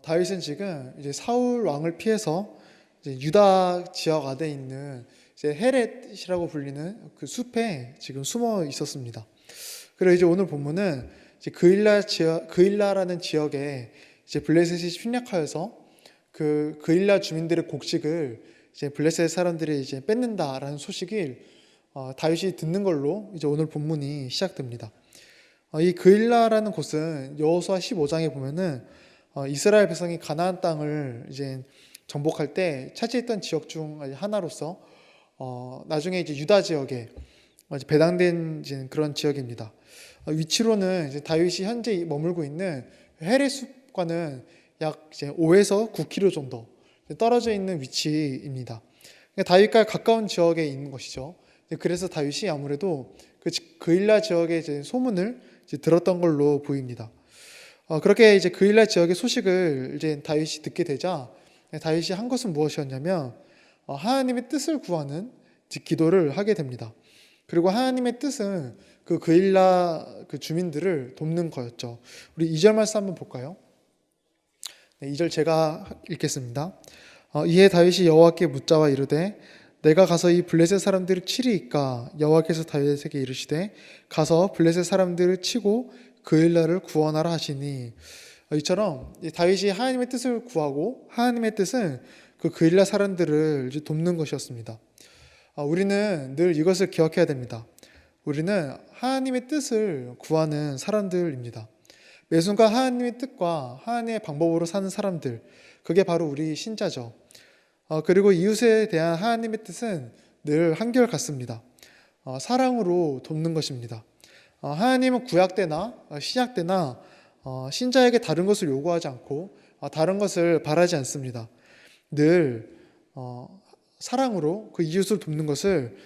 다윗은 지금 이제 사울 왕을 피해서 이제 유다 지역 안에 있는 이제 헤렛이라고 불리는 그 숲에 지금 숨어 있었습니다. 그리고 이제 오늘 본문은 이제 그일라라는 지역에 이제 블레셋이 침략하여서 그 그일라 주민들의 곡식을 이제 블레셋 사람들이 이제 뺏는다라는 소식을 다윗이 듣는 걸로 이제 오늘 본문이 시작됩니다. 이 그일라라는 곳은 여호수아 15장에 보면은 이스라엘 백성이 가나안 땅을 이제 정복할 때 차지했던 지역 중 하나로서 나중에 이제 유다 지역에 이제 배당된 이제 그런 지역입니다. 위치로는 이제 다윗이 현재 머물고 있는 헤레 숲과는 약 이제 5에서 9km 정도 떨어져 있는 위치입니다. 다윗과 가까운 지역에 있는 것이죠. 그래서 다윗이 아무래도 그일라 지역의 이제 소문을 이제 들었던 걸로 보입니다. 그렇게 이제 그일라 지역의 소식을 이제 다윗이 듣게 되자 다윗이 한 것은 무엇이었냐면 하나님의 뜻을 구하는 기도를 하게 됩니다. 그리고 하나님의 뜻은 그 그일라 그 주민들을 돕는 거였죠. 우리 2절 말씀 한번 볼까요? 2절 제가 읽겠습니다. 이에 다윗이 여호와께 묻자와 이르되 내가 가서 이 블레셋 사람들을 치리이까? 여호와께서 다윗에게 이르시되 가서 블레셋 사람들을 치고 그일라를 구원하라 하시니, 이처럼 다윗이 하나님의 뜻을 구하고 하나님의 뜻은 그 그일라 사람들을 돕는 것이었습니다. 우리는 늘 이것을 기억해야 됩니다. 우리는 하나님의 뜻을 구하는 사람들입니다. 매 순간 하나님의 뜻과 하나님의 방법으로 사는 사람들, 그게 바로 우리 신자죠. 그리고 이웃에 대한 하나님의 뜻은 늘 한결같습니다. 사랑으로 돕는 것입니다. 하나님은 구약 때나 신약 때나 신자에게 다른 것을 요구하지 않고 다른 것을 바라지 않습니다. 늘 사랑으로 그 이웃을 돕는 것을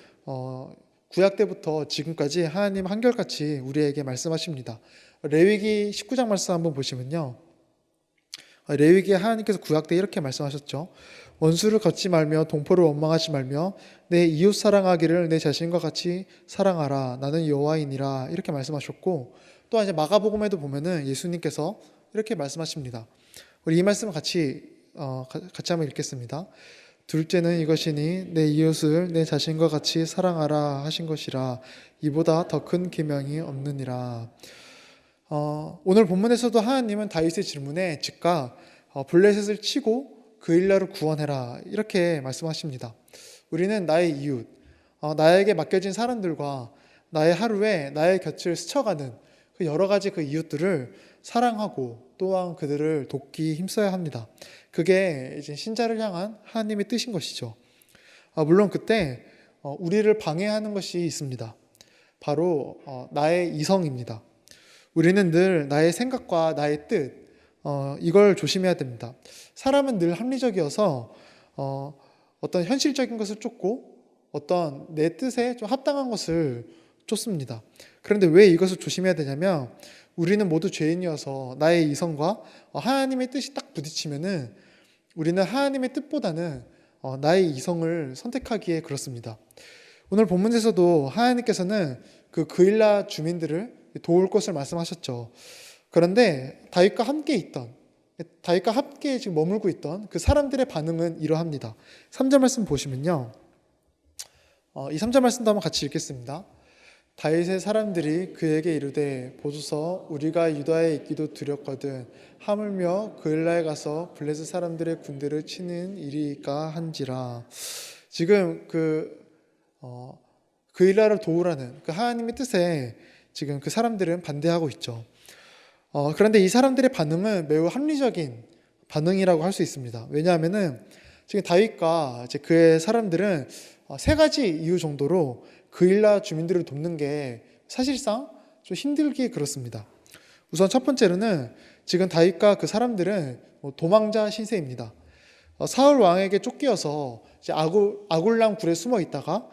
구약 때부터 지금까지 하나님 한결같이 우리에게 말씀하십니다. 레위기 19장 말씀 한번 보시면요, 레위기에 하나님께서 구약 때 이렇게 말씀하셨죠. 원수를 걷지 말며 동포를 원망하지 말며 내 이웃 사랑하기를 내 자신과 같이 사랑하라. 나는 여호와이니라. 이렇게 말씀하셨고, 또 이제 마가복음에도 보면은 예수님께서 이렇게 말씀하십니다. 우리 이 말씀을 같이 한번 읽겠습니다. 둘째는 이것이니 내 이웃을 내 자신과 같이 사랑하라 하신 것이라. 이보다 더 큰 계명이 없느니라. 오늘 본문에서도 하나님은 다윗의 질문에 즉각 블레셋을 치고 그일라를 구원해라 이렇게 말씀하십니다. 우리는 나의 이웃, 나에게 맡겨진 사람들과 나의 하루에 나의 곁을 스쳐가는 그 여러 가지 그 이웃들을 사랑하고 또한 그들을 돕기 힘써야 합니다. 그게 이제 신자를 향한 하나님의 뜻인 것이죠. 물론 그때 우리를 방해하는 것이 있습니다. 바로 나의 이성입니다. 우리는 늘 나의 생각과 나의 뜻, 이걸 조심해야 됩니다. 사람은 늘 합리적이어서 어떤 현실적인 것을 쫓고 어떤 내 뜻에 좀 합당한 것을 쫓습니다. 그런데 왜 이것을 조심해야 되냐면, 우리는 모두 죄인이어서 나의 이성과 하나님의 뜻이 딱 부딪히면은 우리는 하나님의 뜻보다는 나의 이성을 선택하기에 그렇습니다. 오늘 본문에서도 하나님께서는 그 그일라 주민들을 도울 것을 말씀하셨죠. 그런데 다윗과 함께 지금 머물고 있던 그 사람들의 반응은 이러합니다. 3절 말씀 보시면요, 이 3절 말씀도 한번 같이 읽겠습니다. 다윗의 사람들이 그에게 이르되 보소서 우리가 유다에 있기도 두렵거든 하물며 그일라에 가서 블레셋 사람들의 군대를 치는 일이까 한지라. 지금 그일라를 도우라는 그 하나님의 뜻에 지금 그 사람들은 반대하고 있죠. 그런데 이 사람들의 반응은 매우 합리적인 반응이라고 할 수 있습니다. 왜냐하면은 지금 다윗과 이제 그의 사람들은 세 가지 이유 정도로 그일라 주민들을 돕는 게 사실상 좀 힘들기 그렇습니다. 우선 첫 번째로는 지금 다윗과 그 사람들은 도망자 신세입니다. 사울 왕에게 쫓겨서 이제 아굴람 굴에 숨어 있다가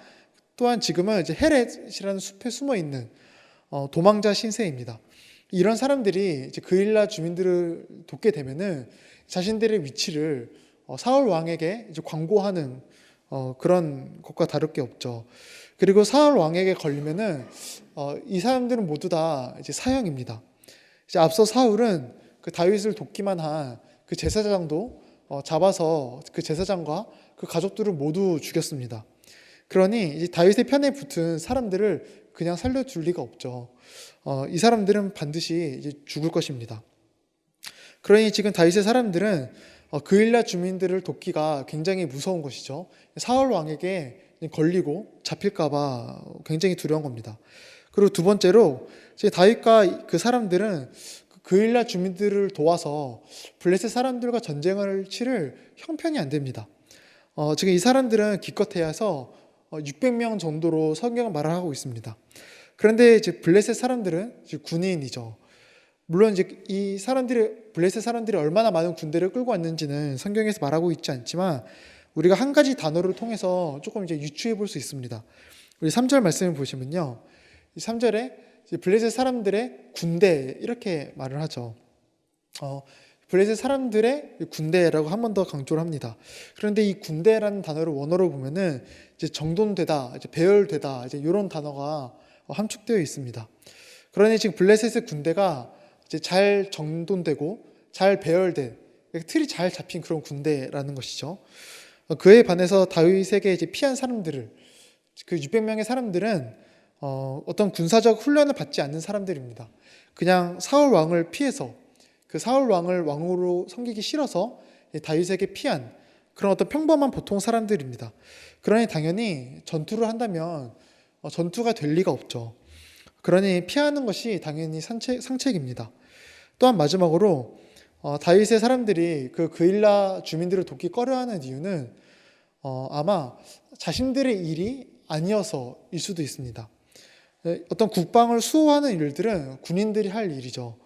또한 지금은 이제 헤렛이라는 숲에 숨어 있는 도망자 신세입니다. 이런 사람들이 이제 그일라 주민들을 돕게 되면은 자신들의 위치를 사울 왕에게 이제 광고하는 그런 것과 다를 게 없죠. 그리고 사울 왕에게 걸리면은 이 사람들은 모두 다 이제 사형입니다. 이제 앞서 사울은 그 다윗을 돕기만 한 그 제사장도 잡아서 그 제사장과 그 가족들을 모두 죽였습니다. 그러니 이제 다윗의 편에 붙은 사람들을 그냥 살려둘 리가 없죠. 이 사람들은 반드시 이제 죽을 것입니다. 그러니 지금 다윗의 사람들은 그일라 주민들을 돕기가 굉장히 무서운 것이죠. 사울 왕에게 걸리고 잡힐까봐 굉장히 두려운 겁니다. 그리고 두 번째로 다윗과 그 사람들은 그일라 주민들을 도와서 블레셋 사람들과 전쟁을 치를 형편이 안 됩니다. 지금 이 사람들은 기껏해야 해서 600명 정도로 성경은 말을 하고 있습니다. 그런데 이제 블레셋 사람들은 이제 군인이죠. 물론 이제 블레셋 사람들이 얼마나 많은 군대를 끌고 왔는지는 성경에서 말하고 있지 않지만 우리가 한 가지 단어를 통해서 조금 이제 유추해 볼 수 있습니다. 우리 3절 말씀을 보시면요. 이 3절에 블레셋 사람들의 군대 이렇게 말을 하죠. 블레셋 사람들의 군대라고 한 번 더 강조를 합니다. 그런데 이 군대라는 단어를 원어로 보면은 이제 정돈되다, 이제 배열되다, 이제 이런 단어가 함축되어 있습니다. 그러니 지금 블레셋의 군대가 이제 잘 정돈되고 잘 배열된 틀이 잘 잡힌 그런 군대라는 것이죠. 그에 반해서 다윗에게 이제 피한 사람들을 그 600명의 사람들은 어떤 군사적 훈련을 받지 않는 사람들입니다. 그냥 사울 왕을 피해서 그 사울 왕을 왕으로 섬기기 싫어서 다윗에게 피한 그런 어떤 평범한 보통 사람들입니다. 그러니 당연히 전투를 한다면 전투가 될 리가 없죠. 그러니 피하는 것이 당연히 상책입니다. 또한 마지막으로 다윗의 사람들이 그 그일라 주민들을 돕기 꺼려하는 이유는 아마 자신들의 일이 아니어서일 수도 있습니다. 어떤 국방을 수호하는 일들은 군인들이 할 일이죠.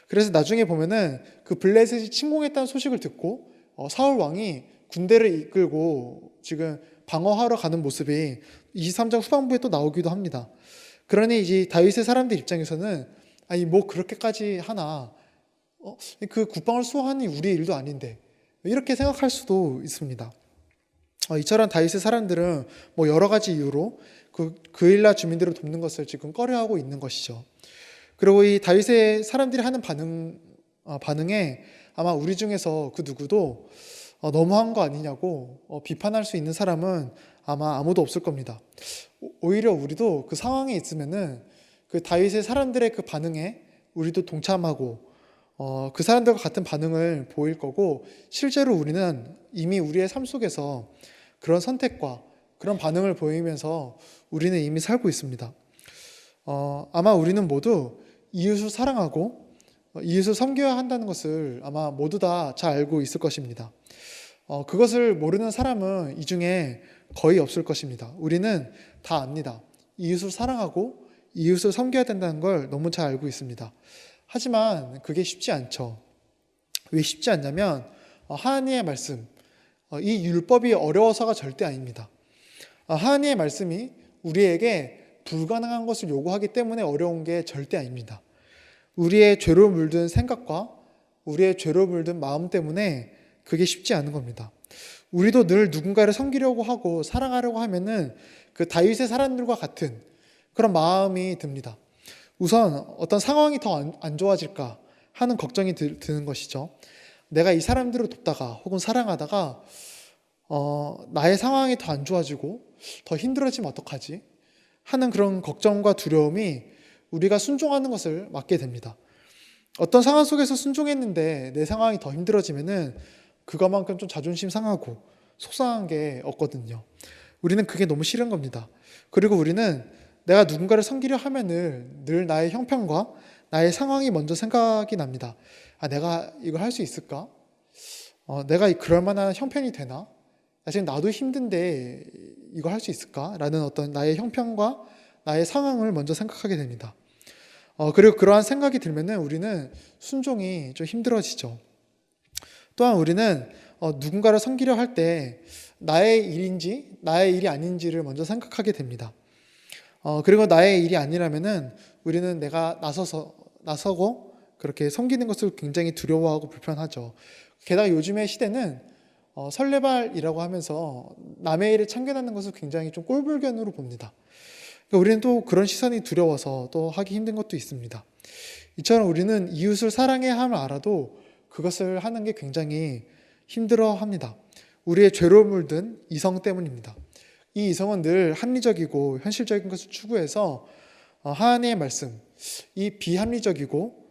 그래서 나중에 보면은 그 블레셋이 침공했다는 소식을 듣고 사울 왕이 군대를 이끌고 지금 방어하러 가는 모습이 23장 후반부에 또 나오기도 합니다. 그러니 이제 다윗의 사람들 입장에서는 아니 뭐 그렇게까지 하나 그 국방을 수호하는 우리 일도 아닌데 이렇게 생각할 수도 있습니다. 이처럼 다윗의 사람들은 뭐 여러 가지 이유로 그 그일라 주민들을 돕는 것을 지금 꺼려하고 있는 것이죠. 그리고 이 다윗의 사람들이 하는 반응에 아마 우리 중에서 그 누구도 너무한 거 아니냐고 비판할 수 있는 사람은 아마 아무도 없을 겁니다. 오히려 우리도 그 상황에 있으면은 그 다윗의 사람들의 그 반응에 우리도 동참하고 그 사람들과 같은 반응을 보일 거고 실제로 우리는 이미 우리의 삶 속에서 그런 선택과 그런 반응을 보이면서 우리는 이미 살고 있습니다. 아마 우리는 모두 이웃을 사랑하고 이웃을 섬겨야 한다는 것을 아마 모두 다 잘 알고 있을 것입니다. 그것을 모르는 사람은 이 중에 거의 없을 것입니다. 우리는 다 압니다. 이웃을 사랑하고 이웃을 섬겨야 된다는 걸 너무 잘 알고 있습니다. 하지만 그게 쉽지 않죠. 왜 쉽지 않냐면 하나님의 말씀, 이 율법이 어려워서가 절대 아닙니다. 하나님의 말씀이 우리에게 불가능한 것을 요구하기 때문에 어려운 게 절대 아닙니다. 우리의 죄로 물든 생각과 우리의 죄로 물든 마음 때문에 그게 쉽지 않은 겁니다. 우리도 늘 누군가를 섬기려고 하고 사랑하려고 하면은 그 다윗의 사람들과 같은 그런 마음이 듭니다. 우선 어떤 상황이 더 안 좋아질까 하는 걱정이 드는 것이죠. 내가 이 사람들을 돕다가 혹은 사랑하다가 나의 상황이 더 안 좋아지고 더 힘들어지면 어떡하지? 하는 그런 걱정과 두려움이 우리가 순종하는 것을 막게 됩니다. 어떤 상황 속에서 순종했는데 내 상황이 더 힘들어지면은 그것만큼 좀 자존심 상하고 속상한 게 없거든요. 우리는 그게 너무 싫은 겁니다. 그리고 우리는 내가 누군가를 섬기려 하면은 늘 나의 형편과 나의 상황이 먼저 생각이 납니다. 내가 이걸 할 수 있을까? 내가 그럴 만한 형편이 되나? 지금 나도 힘든데 이거 할 수 있을까? 라는 어떤 나의 형편과 나의 상황을 먼저 생각하게 됩니다. 그리고 그러한 생각이 들면은 우리는 순종이 좀 힘들어지죠. 또한 우리는 누군가를 섬기려 할 때 나의 일인지 나의 일이 아닌지를 먼저 생각하게 됩니다. 그리고 나의 일이 아니라면은 우리는 내가 나서고 그렇게 섬기는 것을 굉장히 두려워하고 불편하죠. 게다가 요즘의 시대는 설레발이라고 하면서 남의 일에 참견하는 것을 굉장히 좀 꼴불견으로 봅니다. 그러니까 우리는 또 그런 시선이 두려워서 또 하기 힘든 것도 있습니다. 이처럼 우리는 이웃을 사랑해야 함을 알아도 그것을 하는 게 굉장히 힘들어합니다. 우리의 죄로 물든 이성 때문입니다. 이 이성은 늘 합리적이고 현실적인 것을 추구해서 하나님의 말씀, 이 비합리적이고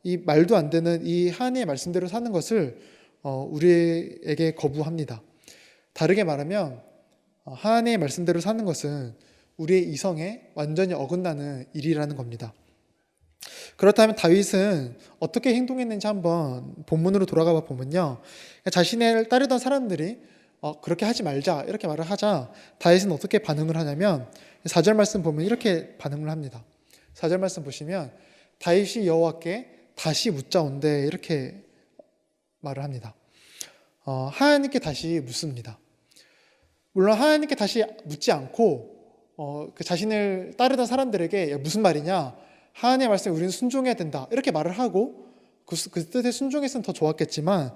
이 말도 안 되는 이 하나님의 말씀대로 사는 것을 우리에게 거부합니다. 다르게 말하면 하나님의 말씀대로 사는 것은 우리의 이성에 완전히 어긋나는 일이라는 겁니다. 그렇다면 다윗은 어떻게 행동했는지 한번 본문으로 돌아가 보면요, 자신을 따르던 사람들이 그렇게 하지 말자 이렇게 말을 하자 다윗은 어떻게 반응을 하냐면 4절 말씀 보면 이렇게 반응을 합니다. 4절 말씀 보시면 다윗이 여호와께 다시 묻자온대 이렇게 말을 합니다. 하나님께 다시 묻습니다. 물론 하나님께 다시 묻지 않고 그 자신을 따르던 사람들에게 무슨 말이냐, 하나님의 말씀에 우리는 순종해야 된다 이렇게 말을 하고 그 뜻에 순종했으면 더 좋았겠지만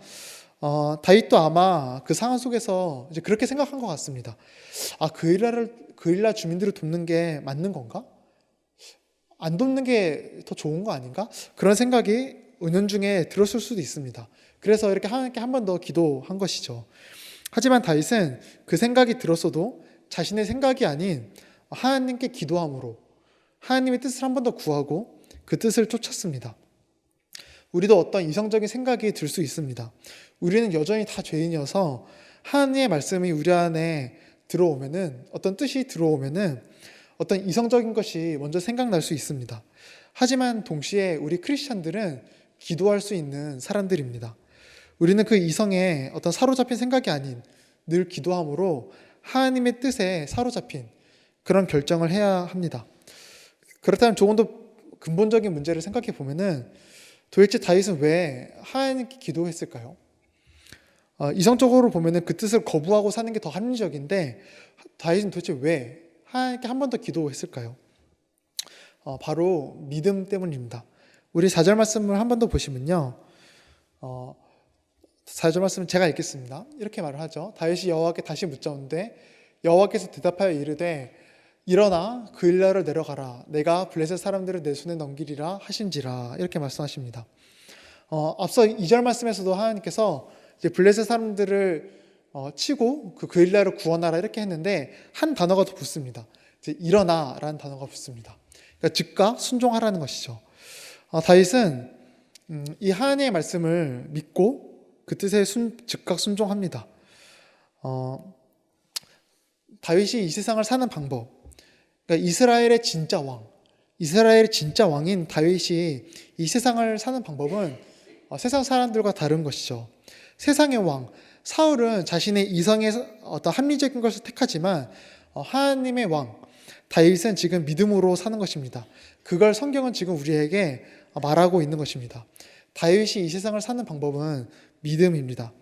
다윗도 아마 그 상황 속에서 이제 그렇게 생각한 것 같습니다. 그일라 주민들을 돕는 게 맞는 건가? 안 돕는 게 더 좋은 거 아닌가? 그런 생각이 은연중에 들었을 수도 있습니다. 그래서 이렇게 하나님께 한 번 더 기도한 것이죠. 하지만 다윗은 그 생각이 들었어도 자신의 생각이 아닌 하나님께 기도함으로 하나님의 뜻을 한 번 더 구하고 그 뜻을 쫓았습니다. 우리도 어떤 이성적인 생각이 들 수 있습니다. 우리는 여전히 다 죄인이어서 하나님의 말씀이 우리 안에 들어오면은, 어떤 뜻이 들어오면은 어떤 이성적인 것이 먼저 생각날 수 있습니다. 하지만 동시에 우리 크리스찬들은 기도할 수 있는 사람들입니다. 우리는 그 이성에 어떤 사로잡힌 생각이 아닌 늘 기도함으로 하나님의 뜻에 사로잡힌 그런 결정을 해야 합니다. 그렇다면 조금 더 근본적인 문제를 생각해 보면은 도대체 다윗은 왜 하나님께 기도했을까요? 이성적으로 보면은 그 뜻을 거부하고 사는 게 더 합리적인데 다윗은 도대체 왜 하나님께 한 번 더 기도했을까요? 바로 믿음 때문입니다. 우리 4절 말씀을 한 번 더 보시면요, 4절 말씀은 제가 읽겠습니다. 이렇게 말을 하죠. 다윗이 여호와께 다시 묻자온대 여호와께서 대답하여 이르되 일어나 그 일라를 내려가라. 내가 블레셋 사람들을 내 손에 넘기리라 하신지라. 이렇게 말씀하십니다. 앞서 2절 말씀에서도 하나님께서 이제 블레셋 사람들을 치고 그 일라를 구원하라 이렇게 했는데 한 단어가 더 붙습니다. 이제 일어나라는 단어가 붙습니다. 그러니까 즉각 순종하라는 것이죠. 다윗은 이 하나님의 말씀을 믿고 그 뜻에 즉각 순종합니다. 다윗이 이 세상을 사는 방법, 그러니까 이스라엘의 진짜 왕인 다윗이 이 세상을 사는 방법은 세상 사람들과 다른 것이죠. 세상의 왕 사울은 자신의 이성의 어떤 합리적인 것을 택하지만 하나님의 왕 다윗은 지금 믿음으로 사는 것입니다. 그걸 성경은 지금 우리에게 말하고 있는 것입니다. 다윗이 이 세상을 사는 방법은 믿음입니다.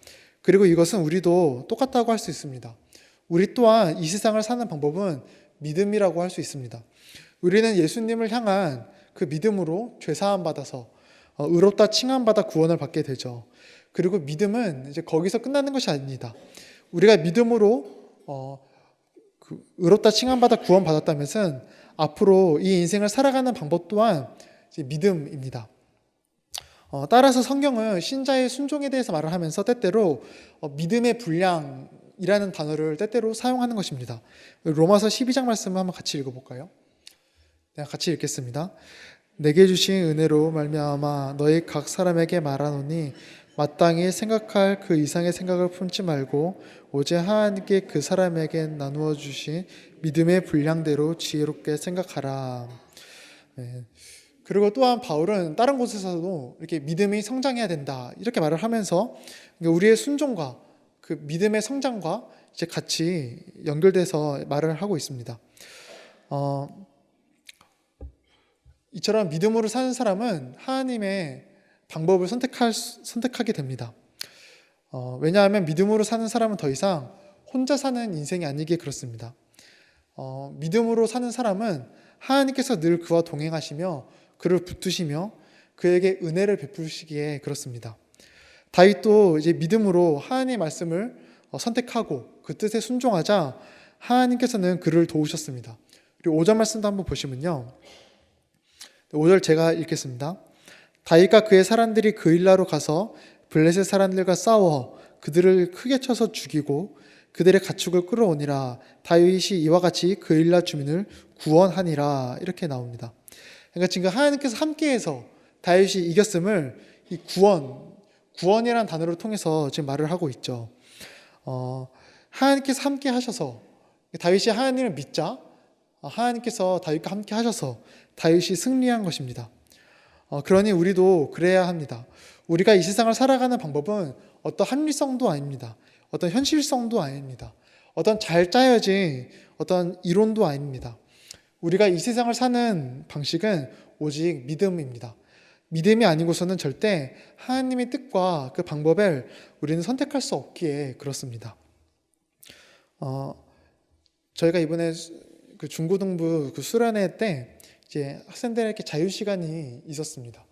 그리고 이것은 우리도 똑같다고 할 수 있습니다. 우리 또한 이 세상을 사는 방법은 믿음이라고 할 수 있습니다. 우리는 예수님을 향한 그 믿음으로 죄사함 받아서 의롭다 칭함받아 구원을 받게 되죠. 그리고 믿음은 이제 거기서 끝나는 것이 아닙니다. 우리가 믿음으로 의롭다 칭함받아 구원받았다는 것은 앞으로 이 인생을 살아가는 방법 또한 이제 믿음입니다. 따라서 성경은 신자의 순종에 대해서 말을 하면서 때때로 믿음의 분량이라는 단어를 때때로 사용하는 것입니다. 로마서 12장 말씀을 한번 같이 읽어볼까요? 네, 같이 읽겠습니다. 내게 주신 은혜로 말미암아 너희 각 사람에게 말하노니 마땅히 생각할 그 이상의 생각을 품지 말고 오직 하나님께 그 사람에게 나누어 주신 믿음의 분량대로 지혜롭게 생각하라. 네. 그리고 또한 바울은 다른 곳에서도 이렇게 믿음이 성장해야 된다 이렇게 말을 하면서 우리의 순종과 그 믿음의 성장과 이제 같이 연결돼서 말을 하고 있습니다. 이처럼 믿음으로 사는 사람은 하나님의 방법을 선택하게 됩니다. 왜냐하면 믿음으로 사는 사람은 더 이상 혼자 사는 인생이 아니기에 그렇습니다. 믿음으로 사는 사람은 하나님께서 늘 그와 동행하시며 그를 붙드시며 그에게 은혜를 베푸시기에 그렇습니다. 다윗도 이제 믿음으로 하나님의 말씀을 선택하고 그 뜻에 순종하자 하나님께서는 그를 도우셨습니다. 그리고 5절 말씀도 한번 보시면요, 5절 제가 읽겠습니다. 다윗과 그의 사람들이 그일라로 가서 블레셋 사람들과 싸워 그들을 크게 쳐서 죽이고 그들의 가축을 끌어오니라. 다윗이 이와 같이 그일라 주민을 구원하니라. 이렇게 나옵니다. 그러니까 지금 하나님께서 함께해서 다윗이 이겼음을 이 구원이라는 단어를 통해서 지금 말을 하고 있죠. 하나님께서 함께 하셔서 다윗이 하나님을 믿자 하나님께서 다윗과 함께 하셔서 다윗이 승리한 것입니다. 그러니 우리도 그래야 합니다. 우리가 이 세상을 살아가는 방법은 어떤 합리성도 아닙니다. 어떤 현실성도 아닙니다. 어떤 잘 짜여진 어떤 이론도 아닙니다. 우리가 이 세상을 사는 방식은 오직 믿음입니다. 믿음이 아니고서는 절대 하나님의 뜻과 그 방법을 우리는 선택할 수 없기에 그렇습니다. 저희가 이번에 그 중고등부 그 수련회 때 이제 학생들에게 자유 시간이 있었습니다.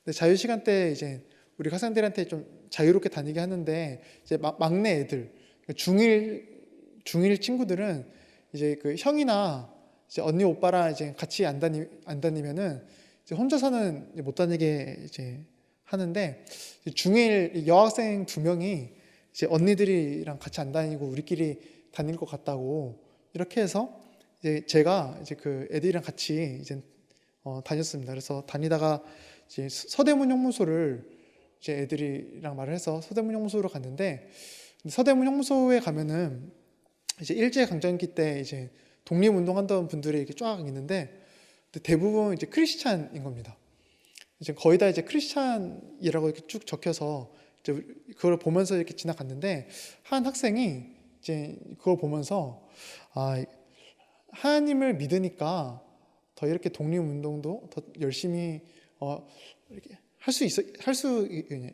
근데 자유 시간 때 이제 우리 학생들한테 좀 자유롭게 다니게 하는데 이제 막내 애들 중1 친구들은 이제 그 형이나 이제 언니 오빠랑 이제 같이 안 다니면은 이제 혼자서는 못 다니게 이제 하는데 중1 여학생 2명이 이제 언니들이랑 같이 안 다니고 우리끼리 다닐 것 같다고 이렇게 해서 이제 제가 이제 그 애들이랑 같이 이제 다녔습니다. 그래서 다니다가 이제 서대문 형무소를 이제 애들이랑 말을 해서 서대문 형무소로 갔는데 서대문 형무소에 가면은 이제 일제 강점기 때 이제 독립운동하던 분들이 이렇게 쫙 있는데 대부분 이제 크리스찬인 겁니다. 이제 거의 다 이제 크리스찬이라고 이렇게 쭉 적혀서 이제 그걸 보면서 이렇게 지나갔는데 한 학생이 이제 그걸 보면서 하나님을 믿으니까 더 이렇게 독립운동도 더 열심히 이렇게 할 수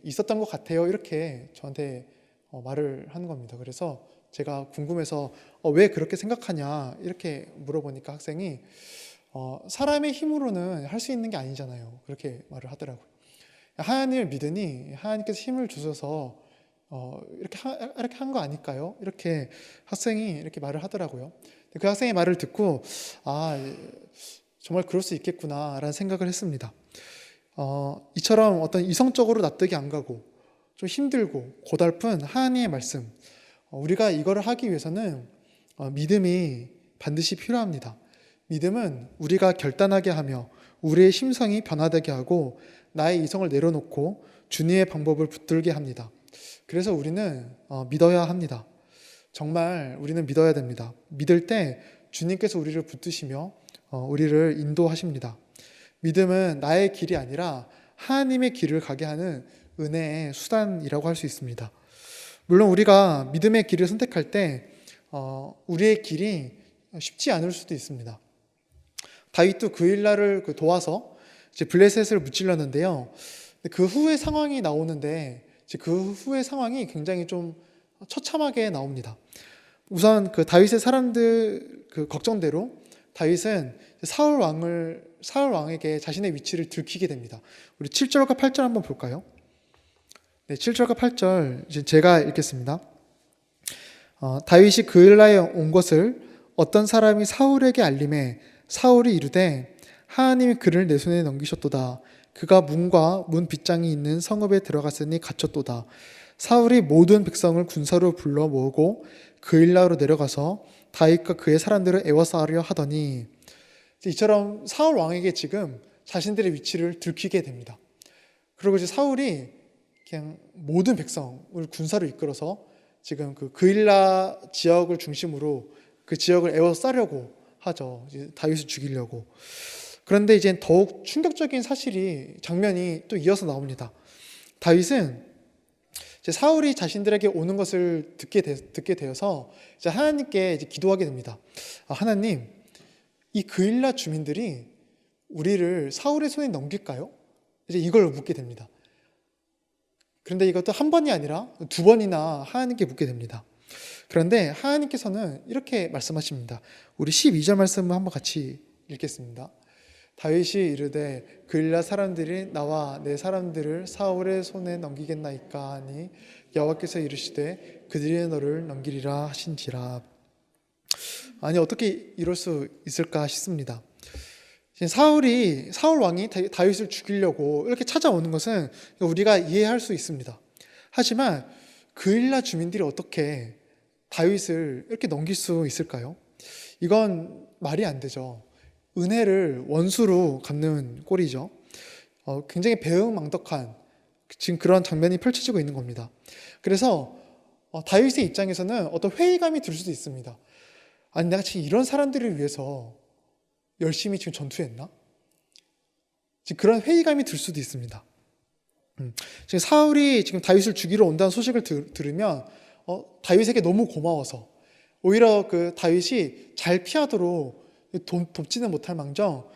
있었던 것 같아요. 이렇게 저한테 말을 하는 겁니다. 그래서 제가 궁금해서 왜 그렇게 생각하냐 이렇게 물어보니까 학생이 사람의 힘으로는 할 수 있는 게 아니잖아요. 그렇게 말을 하더라고요. 하나님을 믿으니 하나님께서 힘을 주셔서 이렇게 한 거 아닐까요? 이렇게 학생이 이렇게 말을 하더라고요. 그 학생의 말을 듣고 정말 그럴 수 있겠구나라는 생각을 했습니다. 이처럼 어떤 이성적으로 납득이 안 가고 좀 힘들고 고달픈 하나님의 말씀, 우리가 이거를 하기 위해서는 믿음이 반드시 필요합니다. 믿음은 우리가 결단하게 하며 우리의 심성이 변화되게 하고 나의 이성을 내려놓고 주님의 방법을 붙들게 합니다. 그래서 우리는 믿어야 합니다. 정말 우리는 믿어야 됩니다. 믿을 때 주님께서 우리를 붙드시며 우리를 인도하십니다. 믿음은 나의 길이 아니라 하나님의 길을 가게 하는 은혜의 수단이라고 할 수 있습니다. 물론 우리가 믿음의 길을 선택할 때 우리의 길이 쉽지 않을 수도 있습니다. 다윗도 그일라를 도와서 이제 블레셋을 무찔렀는데요. 그 후의 상황이 나오는데 그 후의 상황이 굉장히 좀 처참하게 나옵니다. 우선 그 다윗의 사람들 그 걱정대로 다윗은 사울 왕에게 자신의 위치를 들키게 됩니다. 우리 7절과 8절 한번 볼까요? 네, 7절과 8절 이제 제가 읽겠습니다. 다윗이 그일라에 온 것을 어떤 사람이 사울에게 알림해 사울이 이르되 하나님이 그를 내 손에 넘기셨도다. 그가 문과 문 빗장이 있는 성읍에 들어갔으니 갇혔도다. 사울이 모든 백성을 군사로 불러 모으고 그일라로 내려가서 다윗과 그의 사람들을 애워싸려 하더니 이처럼 사울 왕에게 지금 자신들의 위치를 들키게 됩니다. 그리고 이제 사울이 그냥 모든 백성을 군사로 이끌어서 지금 그 그일라 지역을 중심으로 그 지역을 애워싸려고 하죠. 이제 다윗을 죽이려고. 그런데 이제 더욱 충격적인 장면이 또 이어서 나옵니다. 다윗은 이제 사울이 자신들에게 오는 것을 듣게 되어서 이제 하나님께 이제 기도하게 됩니다. 하나님, 이 그일라 주민들이 우리를 사울의 손에 넘길까요? 이제 이걸 묻게 됩니다. 그런데 이것도 한 번이 아니라 2번이나 하나님께 묻게 됩니다. 그런데 하나님께서는 이렇게 말씀하십니다. 우리 12절 말씀을 한번 같이 읽겠습니다. 다윗이 이르되 그일라 사람들이 나와 내 사람들을 사울의 손에 넘기겠나이까 하니 여호와께서 이르시되 그들이 너를 넘기리라 하신지라. 아니 어떻게 이럴 수 있을까 싶습니다. 사울 왕이 다윗을 죽이려고 이렇게 찾아오는 것은 우리가 이해할 수 있습니다. 하지만 그일라 주민들이 어떻게 다윗을 이렇게 넘길 수 있을까요? 이건 말이 안 되죠. 은혜를 원수로 갚는 꼴이죠. 굉장히 배은망덕한 지금 그런 장면이 펼쳐지고 있는 겁니다. 그래서 다윗의 입장에서는 어떤 회의감이 들 수도 있습니다. 아니, 내가 지금 이런 사람들을 위해서 열심히 지금 전투했나? 지금 그런 회의감이 들 수도 있습니다. 지금 사울이 지금 다윗을 죽이러 온다는 소식을 들으면 다윗에게 너무 고마워서 오히려 그 다윗이 잘 피하도록 돕지는 못할 망정,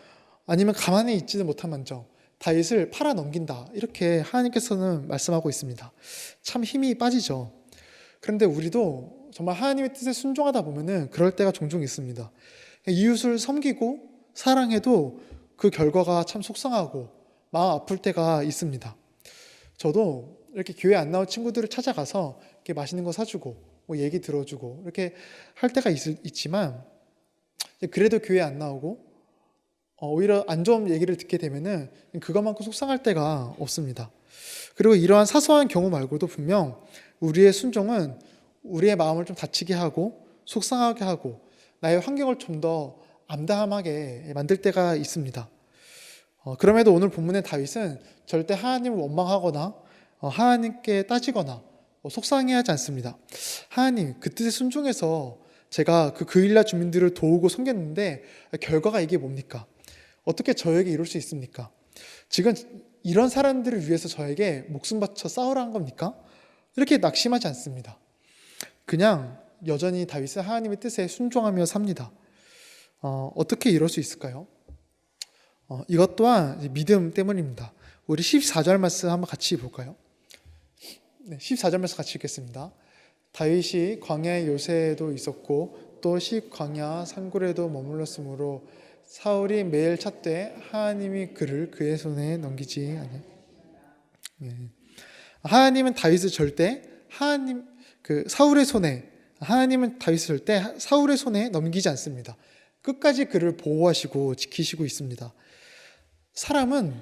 아니면 가만히 있지는 못할 망정 다윗을 팔아 넘긴다, 이렇게 하나님께서는 말씀하고 있습니다. 참 힘이 빠지죠. 그런데 우리도 정말 하나님의 뜻에 순종하다 보면은 그럴 때가 종종 있습니다. 이웃을 섬기고 사랑해도 그 결과가 참 속상하고 마음 아플 때가 있습니다. 저도 이렇게 교회 안 나온 친구들을 찾아가서 이렇게 맛있는 거 사주고 뭐 얘기 들어주고 이렇게 할 때가 있지만, 그래도 교회 안 나오고 오히려 안 좋은 얘기를 듣게 되면은 그것만큼 속상할 때가 없습니다. 그리고 이러한 사소한 경우 말고도 분명 우리의 순종은 우리의 마음을 좀 다치게 하고 속상하게 하고 나의 환경을 좀 더 암담하게 만들 때가 있습니다. 그럼에도 오늘 본문의 다윗은 절대 하나님을 원망하거나 하나님께 따지거나 속상해하지 않습니다. 하나님, 그 뜻에 순종해서 제가 그 그일라 주민들을 도우고 섬겼는데 결과가 이게 뭡니까? 어떻게 저에게 이룰 수 있습니까? 지금 이런 사람들을 위해서 저에게 목숨 바쳐 싸우라는 겁니까? 이렇게 낙심하지 않습니다. 그냥 여전히 다윗은 하나님의 뜻에 순종하며 삽니다. 어떻게 이럴 수 있을까요? 이것 또한 믿음 때문입니다. 우리 14절 말씀 한번 같이 볼까요? 네, 14절 말씀 같이 읽겠습니다. 다윗이 광야의 요새에도 있었고 또 광야 산굴에도 머물렀으므로 사울이 매일 찾되 하나님이 그를 그의 손에 넘기지 않아요. 네. 하나님은 다윗을 절대 하나님은 다윗을 절대 사울의 손에 넘기지 않습니다. 끝까지 그를 보호하시고 지키시고 있습니다. 사람은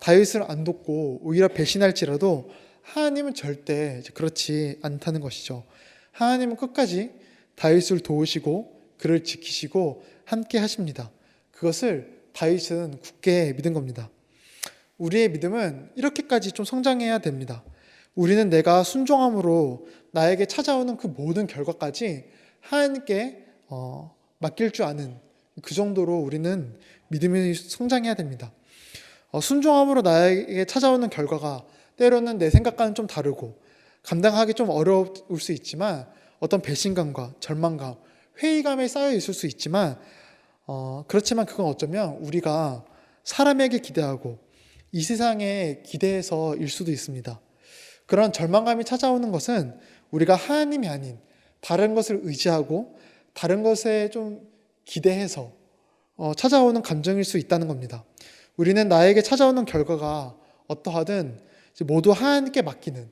다윗을 안 돕고 오히려 배신할지라도 하나님은 절대 그렇지 않다는 것이죠. 하나님은 끝까지 다윗을 도우시고 그를 지키시고 함께 하십니다. 그것을 다윗은 굳게 믿은 겁니다. 우리의 믿음은 이렇게까지 좀 성장해야 됩니다. 우리는 내가 순종함으로 나에게 찾아오는 그 모든 결과까지 하나님께 맡길 줄 아는 그 정도로 우리는 믿음이 성장해야 됩니다. 순종함으로 나에게 찾아오는 결과가 때로는 내 생각과는 좀 다르고 감당하기 좀 어려울 수 있지만, 어떤 배신감과 절망감, 회의감에 쌓여 있을 수 있지만 그렇지만 그건 어쩌면 우리가 사람에게 기대하고 이 세상에 기대해서일 수도 있습니다. 그런 절망감이 찾아오는 것은 우리가 하나님이 아닌 다른 것을 의지하고 다른 것에 좀 기대해서 찾아오는 감정일 수 있다는 겁니다. 우리는 나에게 찾아오는 결과가 어떠하든 모두 하나님께 맡기는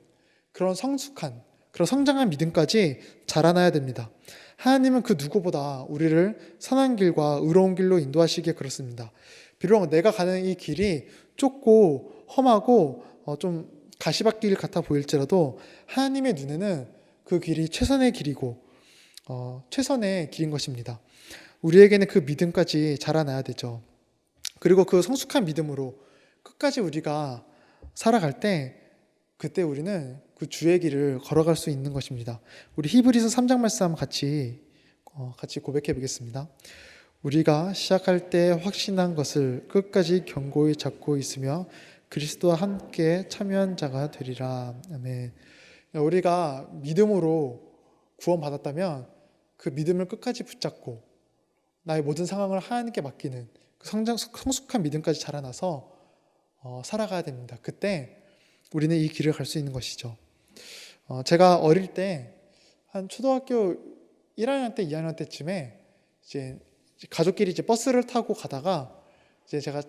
그런 성숙한, 그런 성장한 믿음까지 자라나야 됩니다. 하나님은 그 누구보다 우리를 선한 길과 의로운 길로 인도하시기에 그렇습니다. 비록 내가 가는 이 길이 좁고 험하고 좀 가시밭길 같아 보일지라도 하나님의 눈에는 그 길이 최선의 길이고 최선의 길인 것입니다. 우리에게는 그 믿음까지 자라나야 되죠. 그리고 그 성숙한 믿음으로 끝까지 우리가 살아갈 때, 그때 우리는 그 주의 길을 걸어갈 수 있는 것입니다. 우리 히브리서 3장 말씀 한번 같이 고백해 보겠습니다. 우리가 시작할 때 확신한 것을 끝까지 견고히 잡고 있으며 그리스도와 함께 참여한 자가 되리라. 아멘. 우리가 믿음으로 구원받았다면 그 믿음을 끝까지 붙잡고 나의 모든 상황을 하나님께 맡기는 그 성숙한 믿음까지 자라나서 살아가야 됩니다. 그때 우리는 이 길을 갈 수 있는 것이죠. 제가 어릴 때 한 초등학교 1학년 때, 2학년 때쯤에 이제 가족끼리 버스를 타고 가다가 이제 제가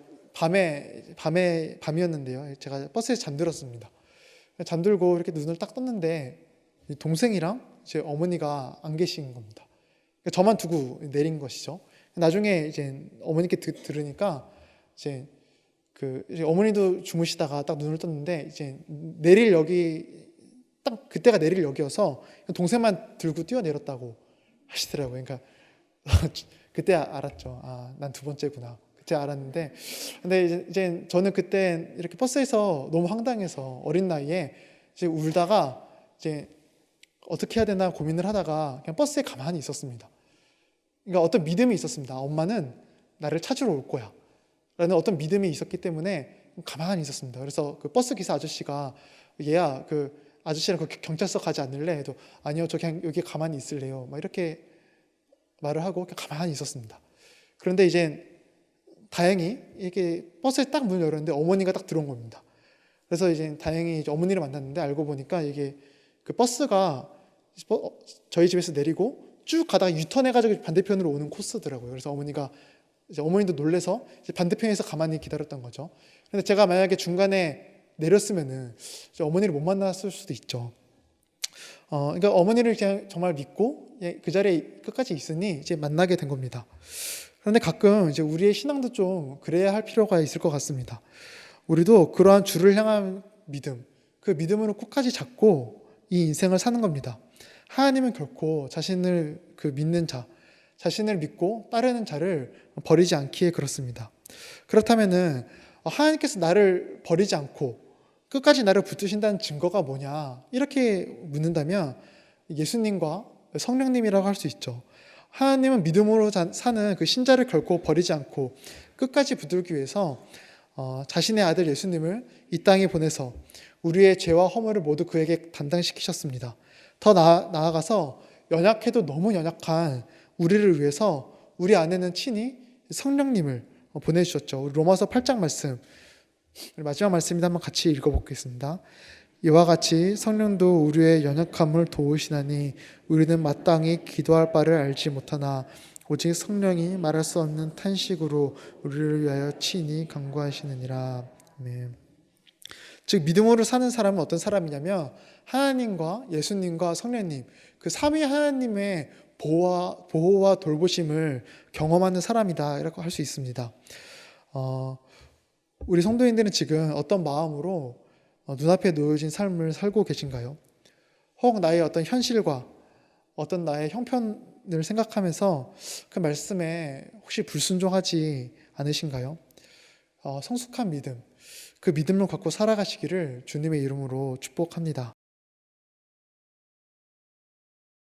밤이었는데요. 제가 버스에서 잠들었습니다. 잠들고 이렇게 눈을 딱 떴는데 동생이랑 제 어머니가 안 계신 겁니다. 저만 두고 내린 것이죠. 나중에 이제 어머니께 들으니까 이제 어머니도 주무시다가 딱 눈을 떴는데 이제 내릴 역이 딱 그때가 내릴 역이어서 동생만 들고 뛰어내렸다고 하시더라고요. 그러니까 그때 알았죠. 아, 난 두 번째구나. 그때 알았는데, 근데 이제 저는 그때 이렇게 버스에서 너무 황당해서 어린 나이에 이제 울다가 이제 어떻게 해야 되나 고민을 하다가 그냥 버스에 가만히 있었습니다. 그러니까 어떤 믿음이 있었습니다. 엄마는 나를 찾으러 올 거야 라는 어떤 믿음이 있었기 때문에 가만히 있었습니다. 그래서 그 버스 기사 아저씨가 얘야 그 아저씨랑 그 경찰서 가지 않을래? 해도 아니요, 저 그냥 여기 가만히 있을래요. 막 이렇게 말을 하고 그냥 가만히 있었습니다. 그런데 이제 다행히 이게 버스에 딱 문을 열었는데 어머니가 딱 들어온 겁니다. 그래서 이제 다행히 이제 어머니를 만났는데 알고 보니까 이게 그 버스가 저희 집에서 내리고 쭉 가다가 유턴해가지고 반대편으로 오는 코스더라고요. 그래서 이제 어머니도 놀래서 이제 반대편에서 가만히 기다렸던 거죠. 근데 제가 만약에 중간에 내렸으면은 이제 어머니를 못 만났을 수도 있죠. 그러니까 어머니를 그냥 정말 믿고 그 자리에 끝까지 있으니 이제 만나게 된 겁니다. 그런데 가끔 이제 우리의 신앙도 좀 그래야 할 필요가 있을 것 같습니다. 우리도 그러한 주를 향한 믿음, 그 믿음으로 끝까지 잡고 이 인생을 사는 겁니다. 하나님은 결코 자신을 믿는 자, 자신을 믿고 따르는 자를 버리지 않기에 그렇습니다. 그렇다면은 하나님께서 나를 버리지 않고 끝까지 나를 붙드신다는 증거가 뭐냐 이렇게 묻는다면 예수님과 성령님이라고 할 수 있죠. 하나님은 믿음으로 사는 그 신자를 결코 버리지 않고 끝까지 붙들기 위해서 자신의 아들 예수님을 이 땅에 보내서 우리의 죄와 허물을 모두 그에게 담당시키셨습니다. 더 나아가서 연약해도 너무 연약한 우리를 위해서 우리 안에는 친히 성령님을 보내주셨죠. 로마서 8장 말씀, 마지막 말씀입니다. 한번 같이 읽어보겠습니다. 이와 같이 성령도 우리의 연약함을 도우시나니 우리는 마땅히 기도할 바를 알지 못하나 오직 성령이 말할 수 없는 탄식으로 우리를 위하여 친히 간구하시느니라. 아멘. 즉 믿음으로 사는 사람은 어떤 사람이냐면 하나님과 예수님과 성령님 그 삼위 하나님의 보호와 돌보심을 경험하는 사람이다 이라고 할 수 있습니다. 우리 성도인들은 지금 어떤 마음으로 눈앞에 놓여진 삶을 살고 계신가요? 혹 나의 어떤 현실과 어떤 나의 형편을 생각하면서 그 말씀에 혹시 불순종하지 않으신가요? 성숙한 믿음, 그 믿음을 갖고 살아가시기를 주님의 이름으로 축복합니다.